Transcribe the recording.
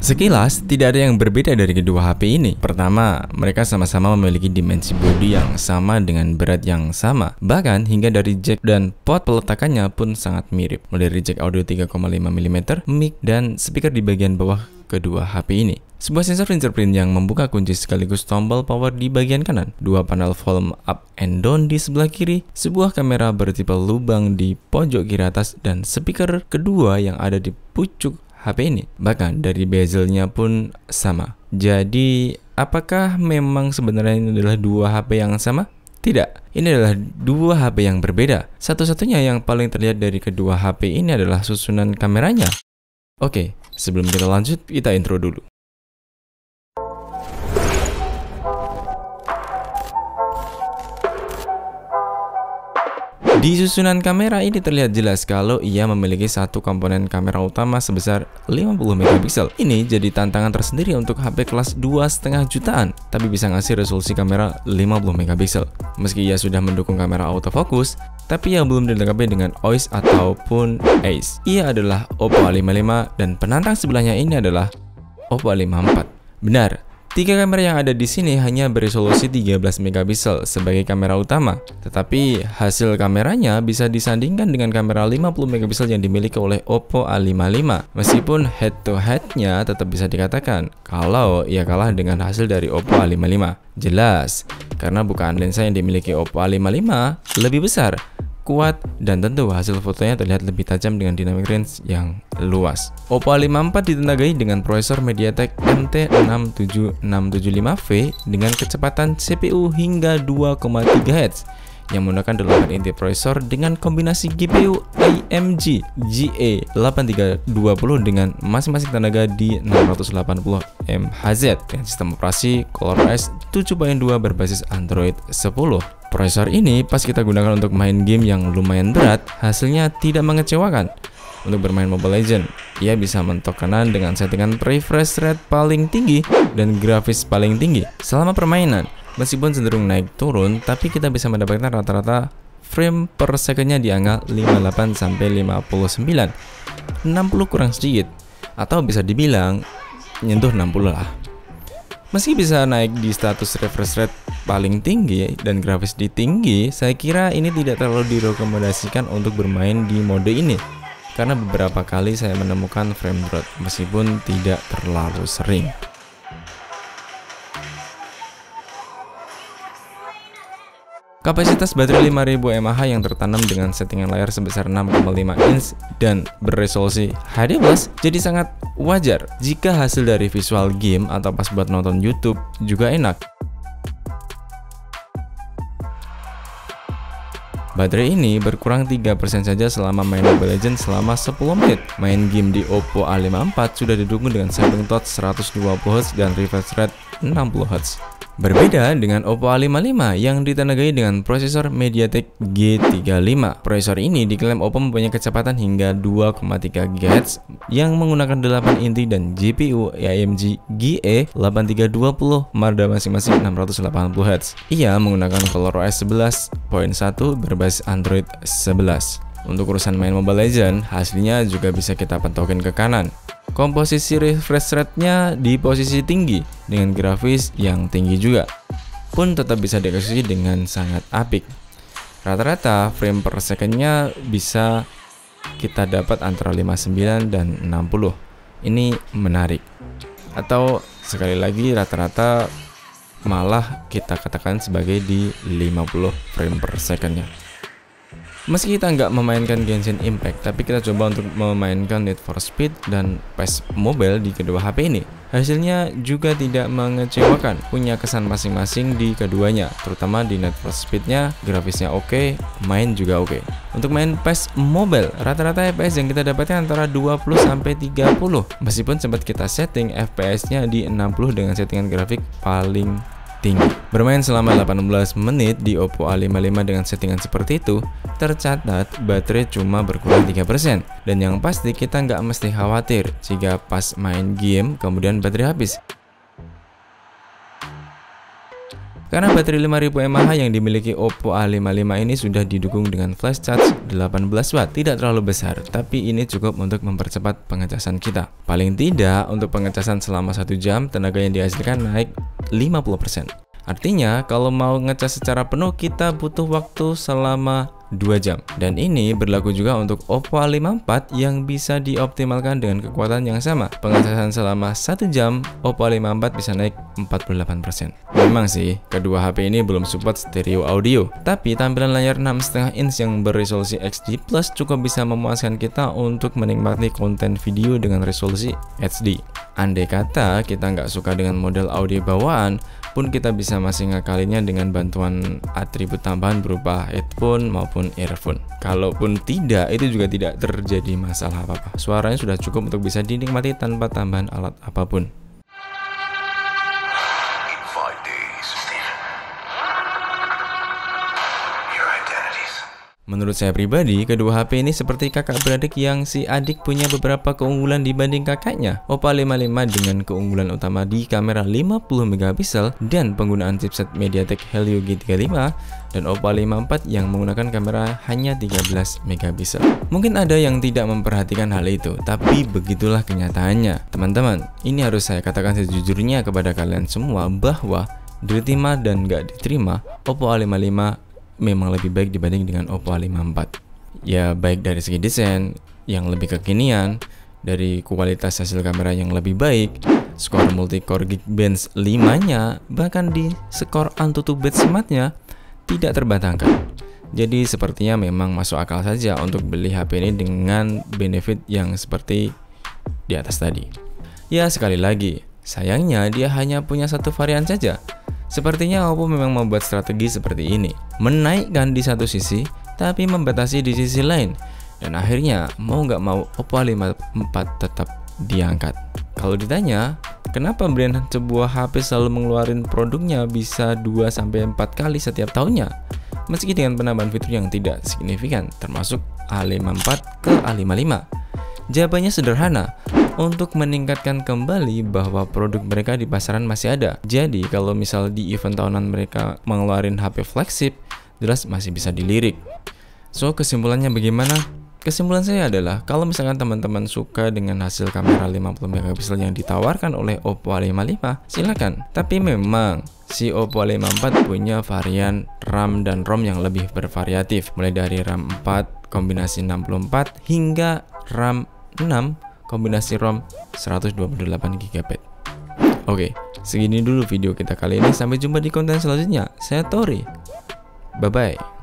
Sekilas, tidak ada yang berbeda dari kedua HP ini. Pertama, mereka sama-sama memiliki dimensi bodi yang sama dengan berat yang sama. Bahkan, hingga dari jack dan port peletakannya pun sangat mirip. Mulai dari jack audio 3,5 mm, mic, dan speaker di bagian bawah kedua HP ini. Sebuah sensor fingerprint yang membuka kunci sekaligus tombol power di bagian kanan, dua panel volume up and down di sebelah kiri, sebuah kamera bertipe lubang di pojok kiri atas, dan speaker kedua yang ada di pucuk HP ini. Bahkan dari bezelnya pun sama. Jadi, apakah memang sebenarnya ini adalah dua HP yang sama? Tidak, ini adalah dua HP yang berbeda. Satu-satunya yang paling terlihat dari kedua HP ini adalah susunan kameranya. Oke, sebelum kita lanjut, kita intro dulu. Di susunan kamera ini terlihat jelas kalau ia memiliki satu komponen kamera utama sebesar 50 megapiksel. Ini jadi tantangan tersendiri untuk HP kelas 2,5 jutaan, tapi bisa ngasih resolusi kamera 50 megapiksel. Meski ia sudah mendukung kamera autofocus, tapi ia belum dilengkapi dengan OIS ataupun ACE. Ia adalah Oppo A55 dan penantang sebelahnya ini adalah Oppo A54. Benar. Tiga kamera yang ada di sini hanya beresolusi 13 megapiksel sebagai kamera utama, tetapi hasil kameranya bisa disandingkan dengan kamera 50 megapiksel yang dimiliki oleh Oppo A55. Meskipun head to head-nya tetap bisa dikatakan kalau ia kalah dengan hasil dari Oppo A55. Jelas, karena bukaan lensa yang dimiliki Oppo A55 lebih besar, kuat, dan tentu hasil fotonya terlihat lebih tajam dengan dynamic range yang luas. Oppo A54 ditenagai dengan prosesor MediaTek MT67675V dengan kecepatan CPU hingga 2,3 Hz yang menggunakan 8 inti prosesor dengan kombinasi GPU AMD GA8320 dengan masing-masing tenaga di 680 MHz dengan sistem operasi ColorOS 7.2 berbasis Android 10. Prosesor ini pas kita gunakan untuk main game yang lumayan berat, hasilnya tidak mengecewakan. Untuk bermain Mobile Legends, ia bisa mentok kanan dengan settingan refresh rate paling tinggi dan grafis paling tinggi. Selama permainan, meskipun cenderung naik turun, tapi kita bisa mendapatkan rata-rata frame per secondnya di angka 58 sampai 59, 60 kurang sedikit, atau bisa dibilang nyentuh 60 lah. Meski bisa naik di status refresh rate paling tinggi dan grafis di tinggi, saya kira ini tidak terlalu direkomendasikan untuk bermain di mode ini. Karena beberapa kali saya menemukan frame drop meskipun tidak terlalu sering. Kapasitas baterai 5000 mAh yang tertanam dengan settingan layar sebesar 6,5 inch dan beresolusi HD+, jadi sangat wajar jika hasil dari visual game atau pas buat nonton YouTube juga enak. Baterai ini berkurang 3% saja selama main Mobile Legends selama 10 menit. Main game di Oppo A54 sudah didukung dengan sampling touch 120Hz dan refresh rate 60Hz. Berbeda dengan Oppo A55 yang ditenagai dengan prosesor MediaTek G35. Prosesor ini diklaim Oppo mempunyai kecepatan hingga 2,3 GHz yang menggunakan 8 inti dan GPU AMD GA8320 pada masing-masing 680Hz. Ia menggunakan ColorOS 11.1 berbasis Android 11. Untuk urusan main Mobile Legends, hasilnya juga bisa kita pentokin ke kanan. Komposisi refresh rate-nya di posisi tinggi dengan grafis yang tinggi juga, pun tetap bisa dieksekusi dengan sangat apik. Rata-rata frame per second-nya bisa kita dapat antara 59 dan 60. Ini menarik. Atau sekali lagi rata-rata malah kita katakan sebagai di 50 frame per second-nya. Meski kita nggak memainkan Genshin Impact, tapi kita coba untuk memainkan Need for Speed dan PES Mobile di kedua HP ini. Hasilnya juga tidak mengecewakan, punya kesan masing-masing di keduanya, terutama di Need for Speed-nya, grafisnya oke, main juga oke. Untuk main PES Mobile, rata-rata FPS yang kita dapatkan antara 20-30, meskipun sempat kita setting FPS-nya di 60 dengan settingan grafik paling tinggi. Bermain selama 18 menit di Oppo A55 dengan settingan seperti itu, tercatat baterai cuma berkurang 3%. Dan yang pasti kita nggak mesti khawatir jika pas main game kemudian baterai habis. Karena baterai 5000 mAh yang dimiliki Oppo A55 ini sudah didukung dengan flash charge 18 watt. Tidak terlalu besar, tapi ini cukup untuk mempercepat pengecasan kita. Paling tidak, untuk pengecasan selama 1 jam, tenaga yang dihasilkan naik 50%. Artinya, kalau mau ngecas secara penuh, kita butuh waktu selama 2 jam. Dan ini berlaku juga untuk Oppo A54 yang bisa dioptimalkan dengan kekuatan yang sama. Pengecasan selama 1 jam, Oppo A54 bisa naik 48%. Memang sih, kedua HP ini belum support stereo audio, tapi tampilan layar 6,5 inch yang beresolusi XD Plus cukup bisa memuaskan kita untuk menikmati konten video dengan resolusi HD. Andai kata kita nggak suka dengan model audio bawaan, pun kita bisa masih ngakalinya dengan bantuan atribut tambahan berupa headphone maupun earphone. Kalaupun tidak, itu juga tidak terjadi masalah apa-apa. Suaranya sudah cukup untuk bisa dinikmati tanpa tambahan alat apapun. Menurut saya pribadi, kedua HP ini seperti kakak beradik yang si adik punya beberapa keunggulan dibanding kakaknya. Oppo A55 dengan keunggulan utama di kamera 50 megapiksel dan penggunaan chipset MediaTek Helio G35, dan Oppo A54 yang menggunakan kamera hanya 13 megapiksel. Mungkin ada yang tidak memperhatikan hal itu, tapi begitulah kenyataannya. Teman-teman, ini harus saya katakan sejujurnya kepada kalian semua bahwa diterima dan gak diterima, Oppo A55 memang lebih baik dibanding dengan Oppo A54. Ya, baik dari segi desain yang lebih kekinian, dari kualitas hasil kamera yang lebih baik, skor multi-core Geekbench 5-nya, bahkan di skor AnTuTu benchmark-nya tidak terbantahkan. Jadi sepertinya memang masuk akal saja untuk beli HP ini dengan benefit yang seperti di atas tadi. Ya, sekali lagi, sayangnya dia hanya punya satu varian saja. Sepertinya Oppo memang membuat strategi seperti ini, menaikkan di satu sisi, tapi membatasi di sisi lain. Dan akhirnya, mau nggak mau, Oppo A54 tetap diangkat. Kalau ditanya, kenapa brand sebuah HP selalu mengeluarkan produknya bisa 2-4 kali setiap tahunnya? Meski dengan penambahan fitur yang tidak signifikan, termasuk A54 ke A55. Jawabannya sederhana, untuk meningkatkan kembali bahwa produk mereka di pasaran masih ada. Jadi kalau misal di event tahunan mereka mengeluarkan HP flagship, jelas masih bisa dilirik. So, kesimpulannya bagaimana? Kesimpulan saya adalah, kalau misalkan teman-teman suka dengan hasil kamera 50 megapiksel yang ditawarkan oleh Oppo A55, silakan. Tapi memang si Oppo A54 punya varian RAM dan ROM yang lebih bervariatif, mulai dari RAM 4 kombinasi 64 hingga RAM 6 kombinasi ROM 128GB. Oke, segini dulu video kita kali ini. Sampai jumpa di konten selanjutnya. Saya Tori. Bye-bye.